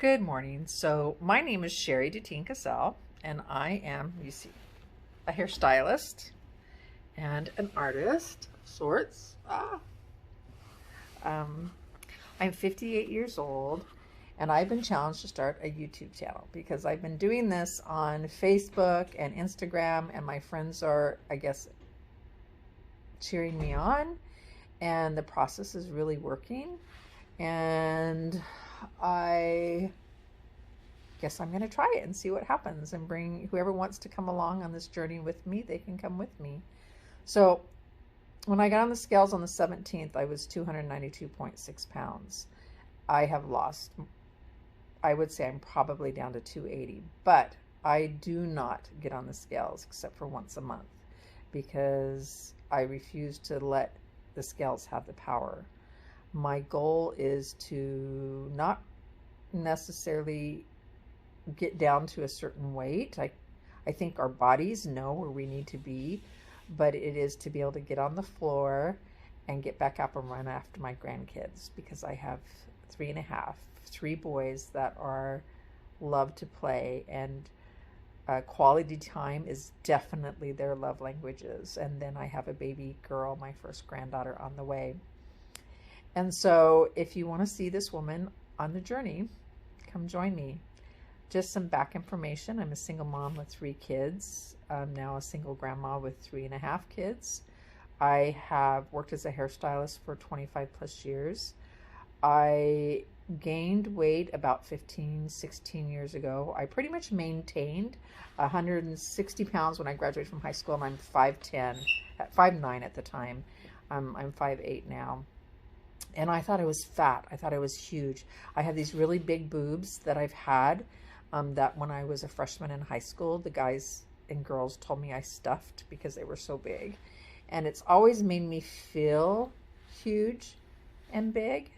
Good morning. So my name is Sherry Deteen Cassell, and I am, you see, a hairstylist and an artist of sorts. Um, I'm 58 years old, and I've been challenged to start a YouTube channel because I've been doing this on Facebook and Instagram, and my friends are, I guess, cheering me on, and the process is really working. And I guess I'm going to try it and see what happens and bring whoever wants to come along on this journey with me, they can come with me. So when I got on the scales on the 17th, I was 292.6 pounds. I have lost, I would say I'm probably down to 280, but I do not get on the scales except for once a month because I refuse to let the scales have the power. My goal is to not necessarily get down to a certain weight. I think our bodies know where we need to be, but it is to be able to get on the floor and get back up and run after my grandkids, because I have three boys that are love to play, and quality time is definitely their love languages. And then I have a baby girl, my first granddaughter, on the way. And so if you want to see this woman on the journey, come join me. Just some back information. I'm a single mom with 3 kids. I'm now a single grandma with 3.5 kids. I have worked as a hairstylist for 25 plus years. I gained weight about 16 years ago. I pretty much maintained 160 pounds when I graduated from high school, and I'm 5'10", 5'9" at the time. I'm 5'8" now. And I thought I was fat. I thought I was huge. I have these really big boobs that I've had, that when I was a freshman in high school, the guys and girls told me I stuffed because they were so big. And it's always made me feel huge and big.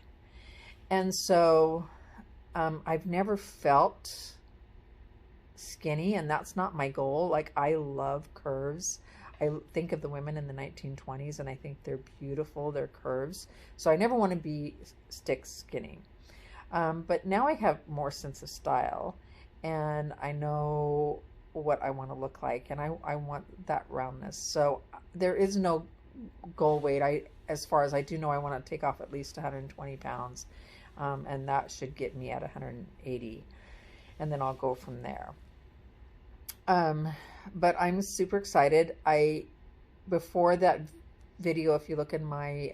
And so I've never felt skinny, and that's not my goal. Like, I love curves. I think of the women in the 1920s, and I think they're beautiful, their curves. So I never want to be stick skinny. But now I have more sense of style, and I know what I want to look like, and I want that roundness. So there is no goal weight. As far as I do know, I want to take off at least 120 pounds, and that should get me at 180, and then I'll go from there. But I'm super excited. Before that video, if you look in my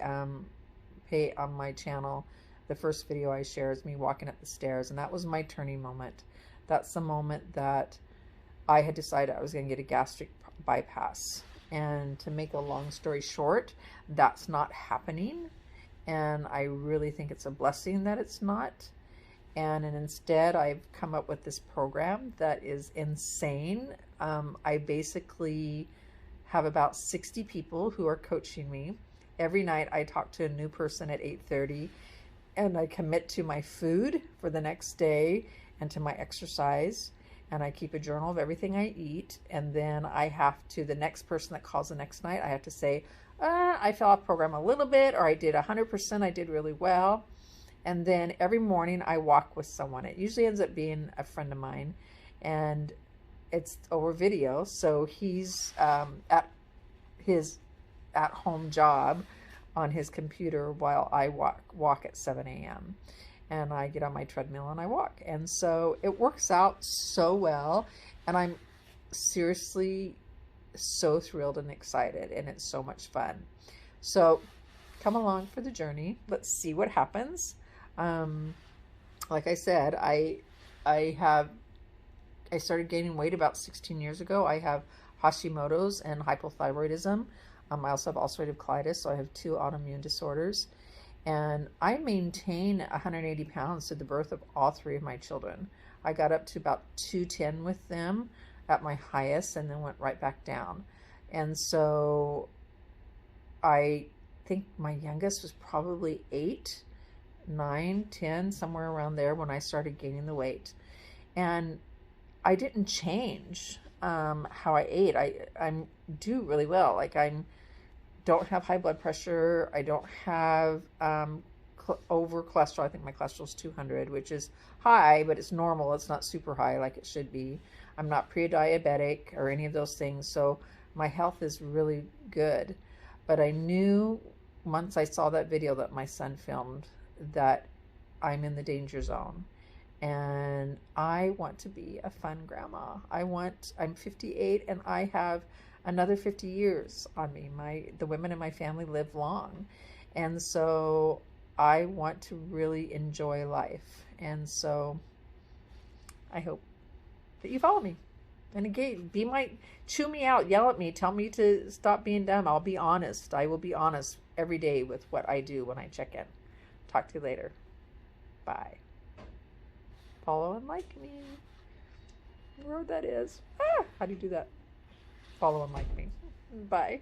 pay on my channel, the first video I share is me walking up the stairs, and that was my turning moment. That's the moment that I had decided I was going to get a gastric bypass. And to make a long story short, that's not happening, and I really think it's a blessing that it's not. And instead, I've come up with this program that is insane. I basically have about 60 people who are coaching me. Every night I talk to a new person at 8:30, and I commit to my food for the next day and to my exercise. And I keep a journal of everything I eat. And then I have to, the next person that calls the next night, I have to say, I fell off program a little bit, or I did 100%, I did really well. And then every morning I walk with someone. It usually ends up being a friend of mine, and it's over video. So he's at his at-home job on his computer while I walk at 7 a.m. And I get on my treadmill and I walk. And so it works out so well. And I'm seriously so thrilled and excited, and it's so much fun. So come along for the journey. Let's see what happens. Like I said, I started gaining weight about 16 years ago. I have Hashimoto's and hypothyroidism. I also have ulcerative colitis, so I have 2 autoimmune disorders. And I maintain 180 pounds to the birth of all 3 of my children. I got up to about 210 with them at my highest, and then went right back down. And so I think my youngest was probably 8, 9, 10, somewhere around there when I started gaining the weight. And I didn't change how I ate. I do really well. Like, don't have high blood pressure. I don't have over cholesterol. I think my cholesterol is 200, which is high, but it's normal. It's not super high like it should be. I'm not pre-diabetic or any of those things, so my health is really good. But I knew once I saw that video that my son filmed that I'm in the danger zone. And I want to be a fun grandma. I'm 58 and I have another 50 years on me. The women in my family live long. And so I want to really enjoy life. And so I hope that you follow me. And again, chew me out, yell at me, tell me to stop being dumb. I'll be honest. I will be honest every day with what I do when I check in. Talk to you later. Bye. Follow and like me. Where that is. How do you do that? Follow and like me. Bye.